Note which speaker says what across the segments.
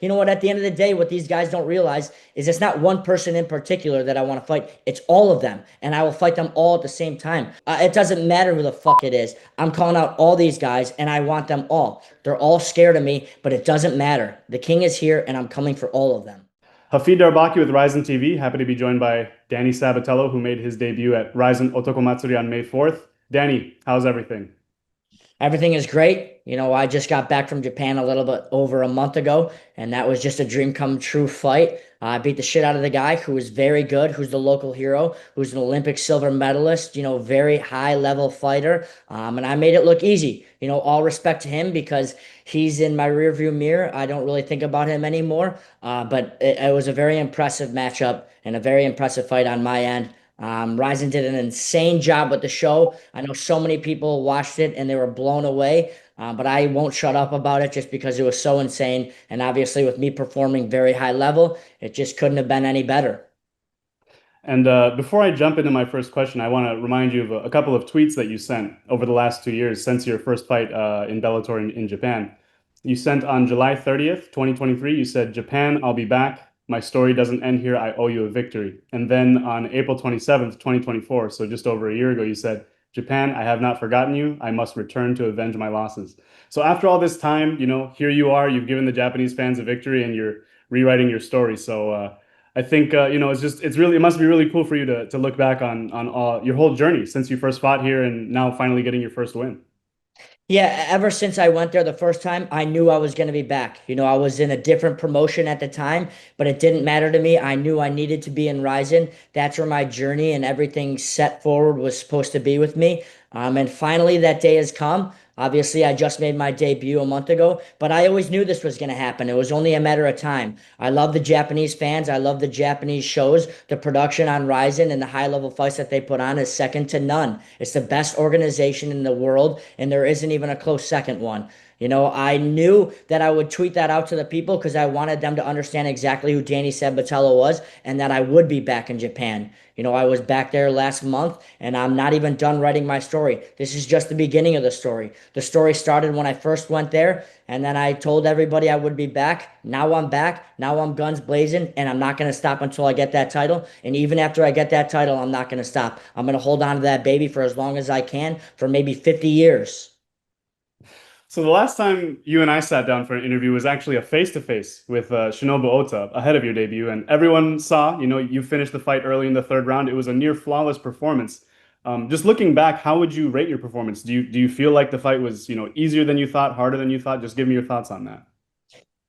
Speaker 1: you know what, at the end of the day, what these guys don't realize is it's not one person in particular that I want to fight. It's all of them. And I will fight them all at the same time. It doesn't matter who the fuck it is. I'm calling out all these guys and I want them all. They're all scared of me, but it doesn't matter. The king is here and I'm coming for all of them.
Speaker 2: Hafid Darbaki with RIZIN TV. Happy to be joined by Danny Sabatello, who made his debut at RIZIN Otokomatsuri on May 4th. Danny, how's everything?
Speaker 1: Everything is great. You know, I just got back from Japan a little bit over a month ago, and that was just a dream come true fight. I beat the shit out of the guy who is very good, who's the local hero, who's an Olympic silver medalist, you know, very high level fighter. And I made it look easy. You know, all respect to him because he's in my rearview mirror. I don't really think about him anymore. But it was a very impressive matchup and a very impressive fight on my end. RIZIN did an insane job with the show. I know so many people watched it and they were blown away. But I won't shut up about it just because it was so insane. And obviously, with me performing very high level, it just couldn't have been any better.
Speaker 2: And before I jump into my first question, I want to remind you of a couple of tweets that you sent over the last 2 years since your first fight in Bellator in Japan. You sent on July 30th, 2023, you said, Japan, I'll be back. My story doesn't end here. I owe you a victory. And then on April 27th, 2024, so just over a year ago, you said, Japan, I have not forgotten you. I must return to avenge my losses. So after all this time, here you are. You've given the Japanese fans a victory and you're rewriting your story. So I think it must be really cool for you to look back on your whole journey since you first fought here and now finally getting your first win.
Speaker 1: Yeah, ever since I went there the first time, I knew I was going to be back. You know, I was in a different promotion at the time, but it didn't matter to me. I knew I needed to be in RIZIN. That's where my journey and everything set forward was supposed to be with me. And finally, that day has come. Obviously, I just made my debut a month ago, but I always knew this was going to happen. It was only a matter of time. I love the Japanese fans. I love the Japanese shows. The production on RIZIN and the high level fights that they put on is second to none. It's the best organization in the world, and there isn't even a close second one. You know, I knew that I would tweet that out to the people because I wanted them to understand exactly who Danny Sabatello was and that I would be back in Japan. You know, I was back there last month and I'm not even done writing my story. This is just the beginning of the story. The story started when I first went there and then I told everybody I would be back. Now I'm back. Now I'm guns blazing and I'm not going to stop until I get that title. And even after I get that title, I'm not going to stop. I'm going to hold on to that baby for as long as I can for maybe 50 years.
Speaker 2: So the last time you and I sat down for an interview was actually a face-to-face with Shinobu Ota ahead of your debut, and everyone saw, you finished the fight early in the third round. It was a near flawless performance. Just looking back, how would you rate your performance? Do you feel like the fight was, easier than you thought, harder than you thought? Just give me your thoughts on that.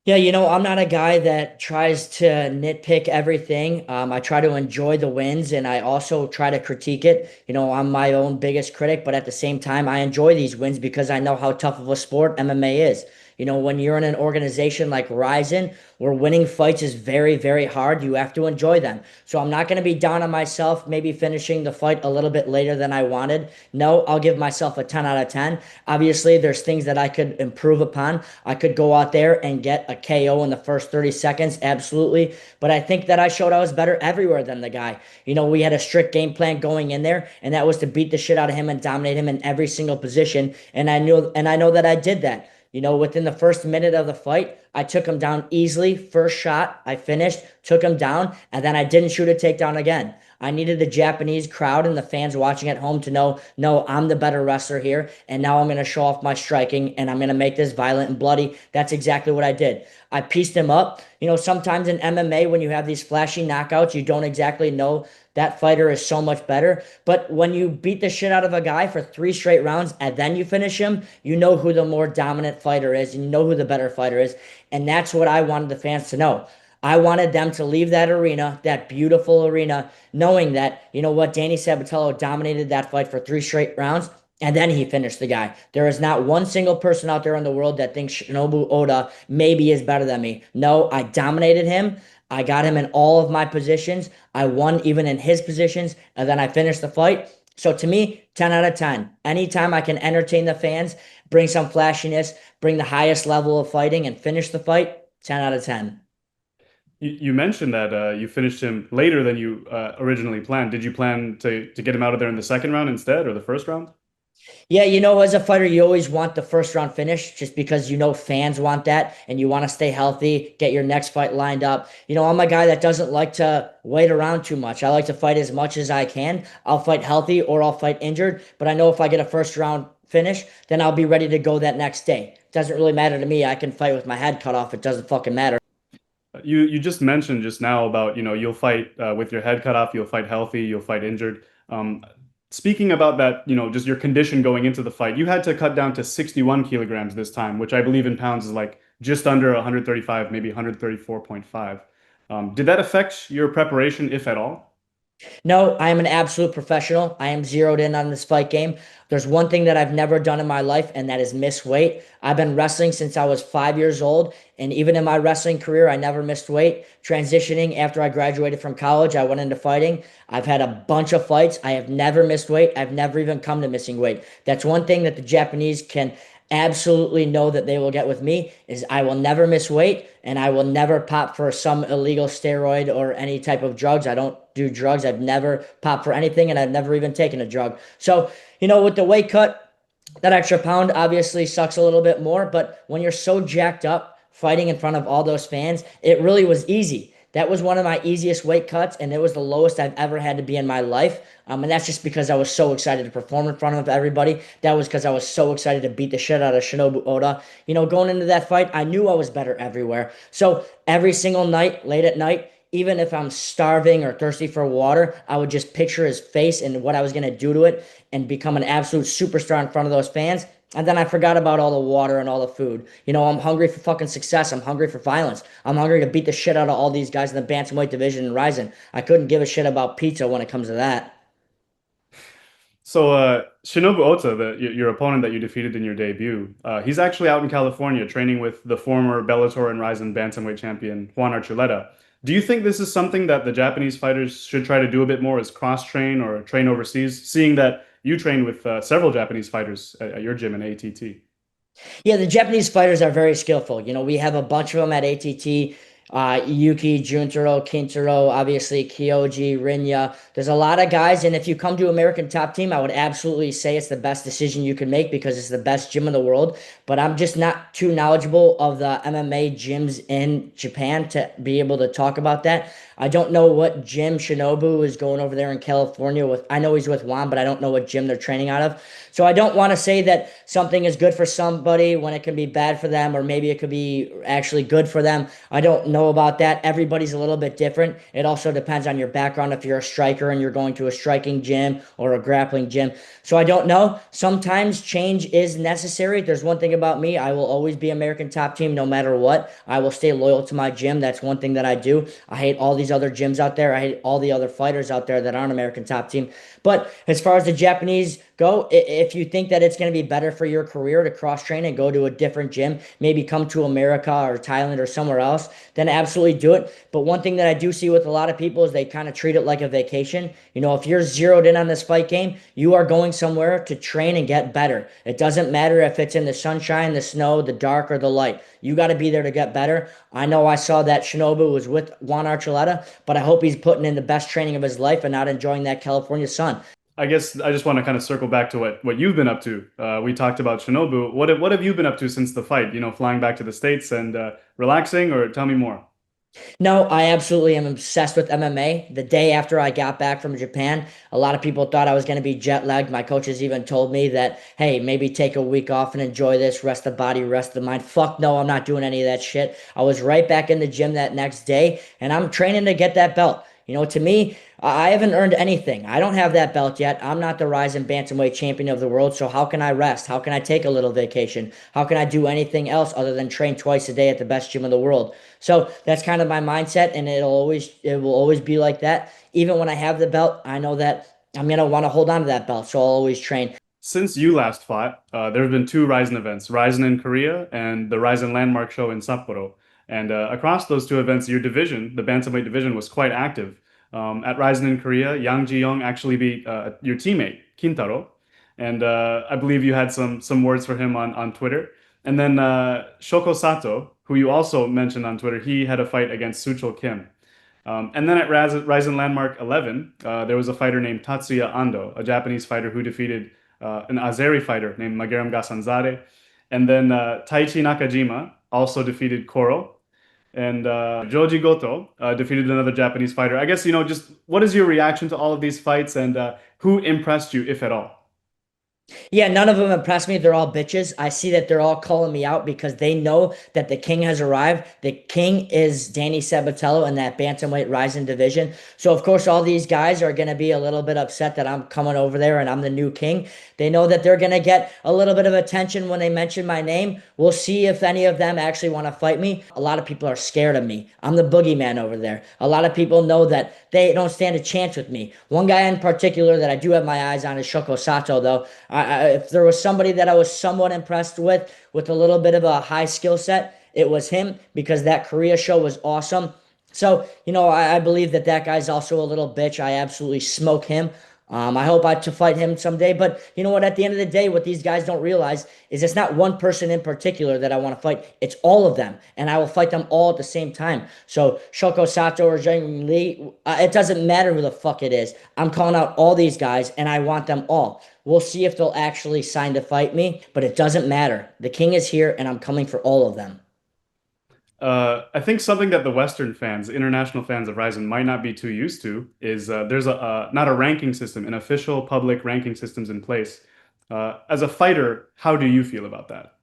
Speaker 1: Yeah, you know, I'm not a guy that tries to nitpick everything. I try to enjoy the wins and I also try to critique it. You know, I'm my own biggest critic, but at the same time, I enjoy these wins because I know how tough of a sport MMA is. You know, when you're in an organization like RIZIN, where winning fights is very, very hard, you have to enjoy them. So I'm not going to be down on myself, maybe finishing the fight a little bit later than I wanted. No, I'll give myself a 10 out of 10. Obviously, there's things that I could improve upon. I could go out there and get a KO in the first 30 seconds, absolutely. But I think that I showed I was better everywhere than the guy. You know, we had a strict game plan going in there, and that was to beat the shit out of him and dominate him in every single position. And I know that I did that. You know, within the first minute of the fight, I took him down easily. First shot, I finished, took him down, and then I didn't shoot a takedown again. I needed the Japanese crowd and the fans watching at home to know, no, I'm the better wrestler here, and now I'm going to show off my striking, and I'm going to make this violent and bloody. That's exactly what I did. I pieced him up. You know, sometimes in MMA, when you have these flashy knockouts, you don't exactly know that fighter is so much better. But when you beat the shit out of a guy for three straight rounds and then you finish him, you know who the more dominant fighter is and you know who the better fighter is. And that's what I wanted the fans to know. I wanted them to leave that arena, that beautiful arena, knowing that, you know what, Danny Sabatello dominated that fight for three straight rounds. And then he finished the guy. There is not one single person out there in the world that thinks Shinobu Ota maybe is better than me. No, I dominated him. I got him in all of my positions. I won even in his positions, and then I finished the fight. So to me, 10 out of 10. Anytime I can entertain the fans, bring some flashiness, bring the highest level of fighting, and finish the fight, 10 out of 10.
Speaker 2: You mentioned that you finished him later than you originally planned. Did you plan to get him out of there in the second round instead, or the first round?
Speaker 1: Yeah, as a fighter, you always want the first round finish just because fans want that and you want to stay healthy, get your next fight lined up. I'm a guy that doesn't like to wait around too much. I like to fight as much as I can. I'll fight healthy or I'll fight injured, but I know if I get a first round finish, then I'll be ready to go that next day. It doesn't really matter to me. I can fight with my head cut off. It doesn't fucking matter.
Speaker 2: You just mentioned just now about, you'll fight with your head cut off, you'll fight healthy, you'll fight injured. Um, Speaking about that, just your condition going into the fight, you had to cut down to 61 kilograms this time, which I believe in pounds is like just under 135, maybe 134.5. Did that affect your preparation, if at all?
Speaker 1: No, I am an absolute professional. I am zeroed in on this fight game. There's one thing that I've never done in my life, and that is miss weight. I've been wrestling since I was 5 years old, and even in my wrestling career, I never missed weight. Transitioning after I graduated from college, I went into fighting. I've had a bunch of fights. I have never missed weight. I've never even come to missing weight. That's one thing that the Japanese can absolutely know that they will get with me is I will never miss weight and I will never pop for some illegal steroid or any type of drugs. I don't do drugs. I've never popped for anything and I've never even taken a drug. So, with the weight cut, that extra pound obviously sucks a little bit more, but when you're so jacked up fighting in front of all those fans, it really was easy. That was one of my easiest weight cuts, and it was the lowest I've ever had to be in my life. And that's just because I was so excited to perform in front of everybody. That was because I was so excited to beat the shit out of Shinobu Ota. Going into that fight, I knew I was better everywhere. So every single night, late at night, even if I'm starving or thirsty for water, I would just picture his face and what I was going to do to it and become an absolute superstar in front of those fans. And then I forgot about all the water and all the food. I'm hungry for fucking success. I'm hungry for violence. I'm hungry to beat the shit out of all these guys in the bantamweight division in RIZIN. I couldn't give a shit about pizza when it comes to that.
Speaker 2: So, Shinobu Ota, your opponent that you defeated in your debut, he's actually out in California training with the former Bellator and RIZIN bantamweight champion Juan Archuleta. Do you think this is something that the Japanese fighters should try to do a bit more as cross-train or train overseas, seeing that you train with several Japanese fighters at your gym in ATT?
Speaker 1: Yeah, the Japanese fighters are very skillful. We have a bunch of them at ATT. Yuki, Juntaro, Kintaro, obviously Kyoji, Ryuya. There's a lot of guys, and if you come to American Top Team, I would absolutely say it's the best decision you can make because it's the best gym in the world. But I'm just not too knowledgeable of the MMA gyms in Japan to be able to talk about that. I don't know what gym Shinobu is going over there in California with. I know he's with Juan, but I don't know what gym they're training out of. So I don't want to say that something is good for somebody when it can be bad for them, or maybe it could be actually good for them. I don't know about that. Everybody's a little bit different. It also depends on your background if you're a striker and you're going to a striking gym or a grappling gym. So I don't know. Sometimes change is necessary. There's one thing about me. I will always be American Top Team no matter what. I will stay loyal to my gym. That's one thing that I do. I hate all these other gyms out there. I hate all the other fighters out there that aren't American Top Team. But as far as the Japanese go, if you think that it's going to be better for your career to cross train and go to a different gym, maybe come to America or Thailand or somewhere else, then absolutely do it. But one thing that I do see with a lot of people is they kind of treat it like a vacation. If you're zeroed in on this fight game, you are going somewhere to train and get better. It doesn't matter if it's in the sunshine, the snow, the dark, or the light. You got to be there to get better. I know I saw that Shinobu was with Juan Archuleta, but I hope he's putting in the best training of his life and not enjoying that California sun.
Speaker 2: I guess I just want to kind of circle back to what you've been up to. We talked about Shinobu. What have you been up to since the fight? Flying back to the States and relaxing, or tell me more.
Speaker 1: No, I absolutely am obsessed with MMA. The day after I got back from Japan, a lot of people thought I was going to be jet lagged. My coaches even told me that, hey, maybe take a week off and enjoy this, rest the body, rest the mind. Fuck no, I'm not doing any of that shit. I was right back in the gym that next day, and I'm training to get that belt. To me, I haven't earned anything. I don't have that belt yet. I'm not the RIZIN Bantamweight champion of the world, so how can I rest? How can I take a little vacation? How can I do anything else other than train twice a day at the best gym in the world? So that's kind of my mindset, and it will always be like that. Even when I have the belt, I know that I'm gonna want to hold on to that belt, so I'll always train.
Speaker 2: Since you last fought, there have been two RIZIN events, RIZIN in Korea and the RIZIN Landmark Show in Sapporo. And across those two events, your division, the bantamweight division, was quite active. At RIZIN in Korea, Yang Ji-young actually beat your teammate, Kintaro. And I believe you had some words for him on Twitter. And then Shoko Sato, who you also mentioned on Twitter, he had a fight against Suchol Kim. And then at RIZIN Landmark 11, there was a fighter named Tatsuya Ando, a Japanese fighter who defeated an Azeri fighter named Mageram Gasanzade. And then Taichi Nakajima also defeated Koro. And Joji Goto defeated another Japanese fighter. I guess, just what is your reaction to all of these fights and who impressed you, if at all?
Speaker 1: Yeah, none of them impress me. They're all bitches. I see that they're all calling me out because they know that the king has arrived. The king is Danny Sabatello in that bantamweight RIZIN division. So of course, all these guys are going to be a little bit upset that I'm coming over there and I'm the new king. They know that they're going to get a little bit of attention when they mention my name. We'll see if any of them actually want to fight me. A lot of people are scared of me. I'm the boogeyman over there. A lot of people know that they don't stand a chance with me. One guy in particular that I do have my eyes on is Shoko Sato, though. If there was somebody that I was somewhat impressed with a little bit of a high skill set, it was him because that Korea show was awesome. So, I believe that that guy's also a little bitch. I absolutely smoke him. I hope to fight him someday. But you know what? At the end of the day, what these guys don't realize is it's not one person in particular that I want to fight. It's all of them, and I will fight them all at the same time. So Shoko Sato or Zheng Li, it doesn't matter who the fuck it is. I'm calling out all these guys, and I want them all. We'll see if they'll actually sign to fight me, but it doesn't matter. The king is here, and I'm coming for all of them.
Speaker 2: I think something that the Western fans, international fans of RIZIN might not be too used to is there's not a ranking system, an official public ranking systems in place. As a fighter, how do you feel about that?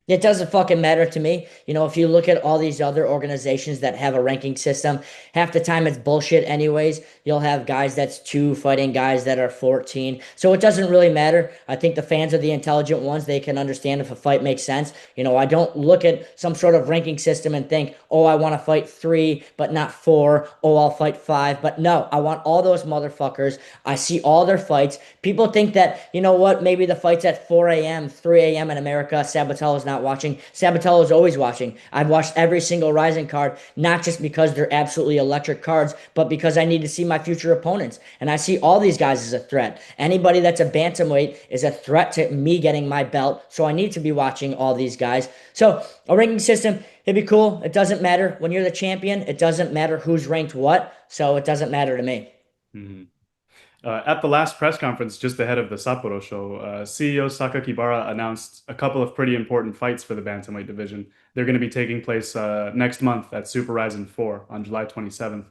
Speaker 1: It doesn't fucking matter to me. If you look at all these other organizations that have a ranking system, half the time it's bullshit anyways. You'll have guys that's two fighting guys that are 14. So it doesn't really matter. I think the fans are the intelligent ones. They can understand if a fight makes sense. I don't look at some sort of ranking system and think, oh, I want to fight three, but not four. Oh, I'll fight five. But no, I want all those motherfuckers. I see all their fights. People think that, you know what, maybe the fight's at 4 a.m., 3 a.m. in America. Sabatello's not watching. Sabatello is always watching. I've watched every single RIZIN card, not just because they're absolutely electric cards, but because I need to see my future opponents. And I see all these guys as a threat. Anybody that's a bantamweight is a threat to me getting my belt. So I need to be watching all these guys. So a ranking system, it'd be cool. It doesn't matter. When you're the champion, it doesn't matter who's ranked what. So it doesn't matter to me.
Speaker 2: Mhm. At the last press conference, just ahead of the Sapporo show, CEO Sakakibara announced a couple of pretty important fights for the bantamweight division. They're going to be taking place next month at Super RIZIN 4 on July 27th.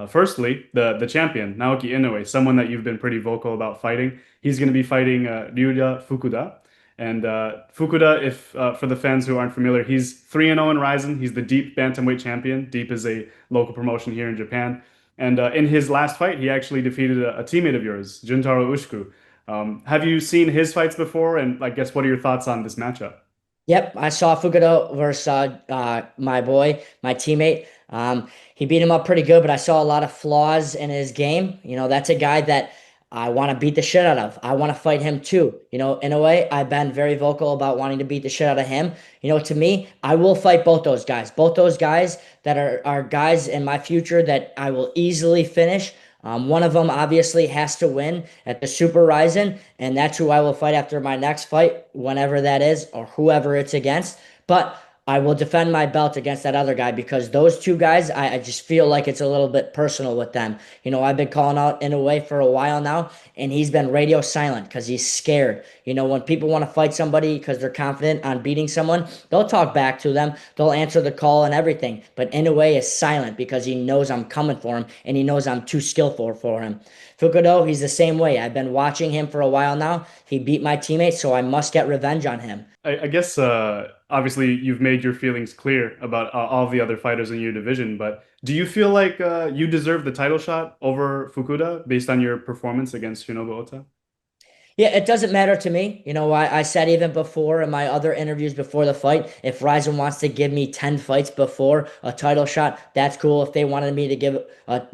Speaker 2: Firstly, the champion, Naoki Inoue, someone that you've been pretty vocal about fighting. He's going to be fighting Ryuya Fukuda. And Fukuda, if for the fans who aren't familiar, he's 3-0 in RIZIN. He's the Deep bantamweight champion. Deep is a local promotion here in Japan. And in his last fight, he actually defeated a teammate of yours, Juntaro Ushku. Have you seen his fights before? And I guess what are your thoughts on this matchup?
Speaker 1: Yep, I saw Fukuda versus my boy, my teammate. He beat him up pretty good, but I saw a lot of flaws in his game. That's a guy that I want to beat the shit out of. I want to fight him too. In a way, I've been very vocal about wanting to beat the shit out of him. To me, I will fight both those guys. Both those guys that are guys in my future that I will easily finish. One of them obviously has to win at the Super RIZIN, and that's who I will fight after my next fight, whenever that is, or whoever it's against. But I will defend my belt against that other guy because those two guys, I just feel like it's a little bit personal with them. I've been calling out Inoue for a while now, and he's been radio silent because he's scared. When people want to fight somebody because they're confident on beating someone, they'll talk back to them, they'll answer the call and everything. But Inoue is silent because he knows I'm coming for him, and he knows I'm too skillful for him. Fukudo, he's the same way. I've been watching him for a while now. He beat my teammate, so I must get revenge on him.
Speaker 2: I guess obviously you've made your feelings clear about all the other fighters in your division, but do you feel like you deserve the title shot over Fukuda based on your performance against Shinobu Ota?
Speaker 1: Yeah, it doesn't matter to me. I said even before in my other interviews before the fight, if RIZIN wants to give me 10 fights before a title shot, that's cool. If they wanted me to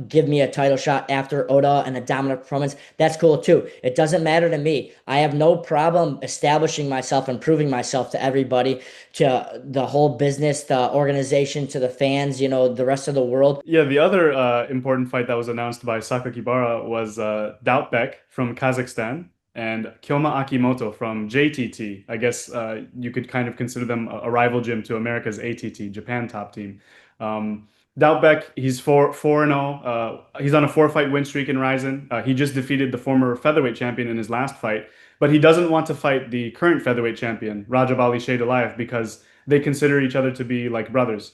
Speaker 1: give me a title shot after Oda and a dominant performance, that's cool too. It doesn't matter to me. I have no problem establishing myself and proving myself to everybody, to the whole business, the organization, to the fans, the rest of the world.
Speaker 2: Yeah, the other important fight that was announced by Sakakibara was Doubtbeck from Kazakhstan and Kyoma Akimoto from JTT. I guess you could kind of consider them a rival gym to America's ATT, Japan top team. Doubtbeck, he's 4-0. He's on a 4-fight win streak in RIZIN. He just defeated the former featherweight champion in his last fight. but he doesn't want to fight the current featherweight champion, Rajabali Shaydalayev, because they consider each other to be like brothers.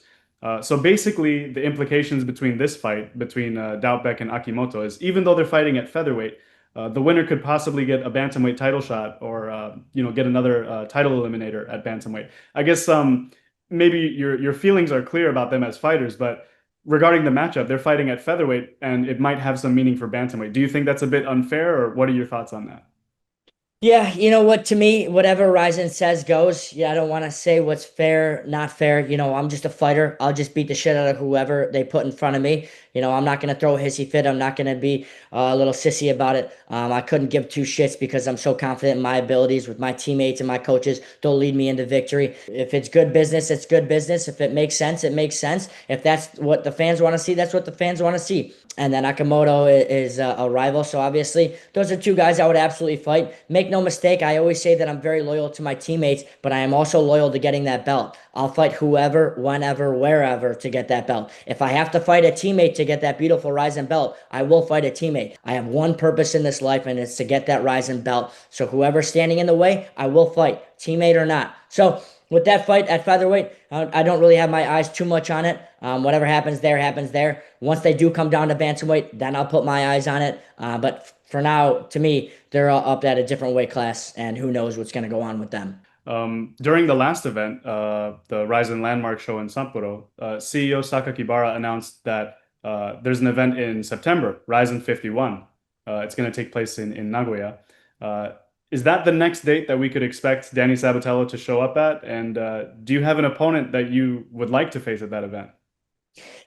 Speaker 2: So basically, the implications between this fight between Doubtbeck and Akimoto is even though they're fighting at featherweight, the winner could possibly get a bantamweight title shot or get another title eliminator at bantamweight. I guess maybe your feelings are clear about them as fighters, but regarding the matchup, they're fighting at featherweight and it might have some meaning for bantamweight. Do you think that's a bit unfair, or what are your thoughts on that?
Speaker 1: Yeah, you know what? To me, whatever Ryzen says goes. Yeah, I don't want to say what's fair, not fair. I'm just a fighter. I'll just beat the shit out of whoever they put in front of me. I'm not going to throw a hissy fit. I'm not going to be a little sissy about it. I couldn't give two shits because I'm so confident in my abilities with my teammates and my coaches. They'll lead me into victory. If it's good business, it's good business. If it makes sense, it makes sense. If that's what the fans want to see, that's what the fans want to see. And then Akamoto is a rival. So obviously, those are two guys I would absolutely fight. Make no mistake, I always say that I'm very loyal to my teammates, but I am also loyal to getting that belt. I'll fight whoever, whenever, wherever to get that belt. If I have to fight a teammate to get that beautiful Ryzen belt, I will fight a teammate. I have one purpose in this life, and it's to get that Ryzen belt. So whoever's standing in the way, I will fight, teammate or not. So with that fight at featherweight, I don't really have my eyes too much on it. Whatever happens there, happens there. Once they do come down to bantamweight, then I'll put my eyes on it. But for now, to me, they're all up at a different weight class, and who knows what's going to go on with them.
Speaker 2: During the last event, the RIZIN Landmark show in Sapporo, CEO Sakakibara announced that there's an event in September, RIZIN 51. It's going to take place in Nagoya. Uh, is that the next date that we could expect Danny Sabatello to show up at? And do you have an opponent that you would like to face at that event?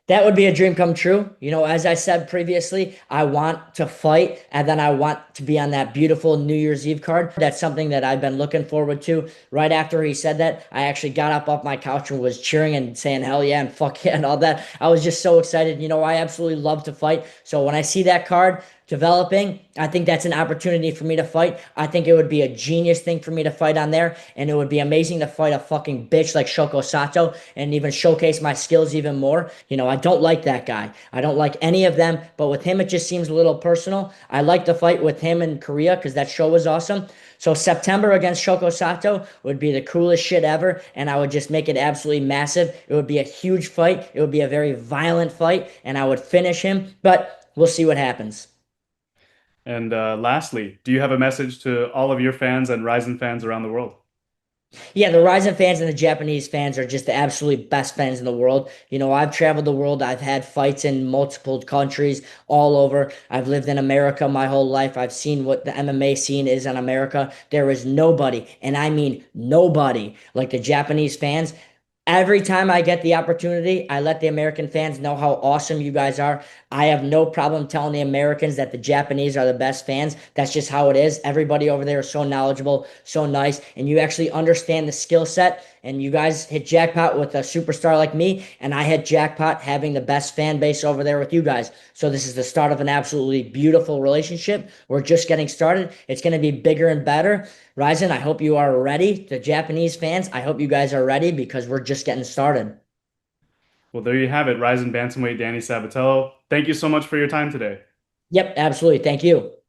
Speaker 1: That would be a dream come true. As I said previously, I want to fight and then I want to be on that beautiful New Year's Eve card. That's something that I've been looking forward to. Right after he said that, I actually got up off my couch and was cheering and saying hell yeah and fuck yeah and all that. I was just so excited. I absolutely love to fight. So when I see that card developing, I think that's an opportunity for me to fight. I think it would be a genius thing for me to fight on there, and it would be amazing to fight a fucking bitch like Shoko Sato and even showcase my skills even more. I don't like that guy. I don't like any of them, but with him, it just seems a little personal. I like to fight with him in Korea because that show was awesome. So September against Shoko Sato would be the coolest shit ever, and I would just make it absolutely massive. It would be a huge fight. It would be a very violent fight, and I would finish him, but we'll see what happens.
Speaker 2: And lastly, do you have a message to all of your fans and RIZIN fans around the world?
Speaker 1: Yeah, the Ryzen fans and the Japanese fans are just the absolutely best fans in the world. I've traveled the world. I've had fights in multiple countries all over. I've lived in America my whole life. I've seen what the MMA scene is in America. There is nobody, and I mean nobody, like the Japanese fans. Every time I get the opportunity, I let the American fans know how awesome you guys are. I have no problem telling the Americans that the Japanese are the best fans. That's just how it is. Everybody over there is so knowledgeable, so nice, and you actually understand the skill set. And you guys hit jackpot with a superstar like me, and I hit jackpot having the best fan base over there with you guys. So this is the start of an absolutely beautiful relationship. We're just getting started. It's going to be bigger and better. Ryzen, I hope you are ready. The Japanese fans, I hope you guys are ready because we're just getting started.
Speaker 2: Well, there you have it, RIZIN Bantamweight Danny Sabatello. Thank you so much for your time today.
Speaker 1: Yep, absolutely. Thank you.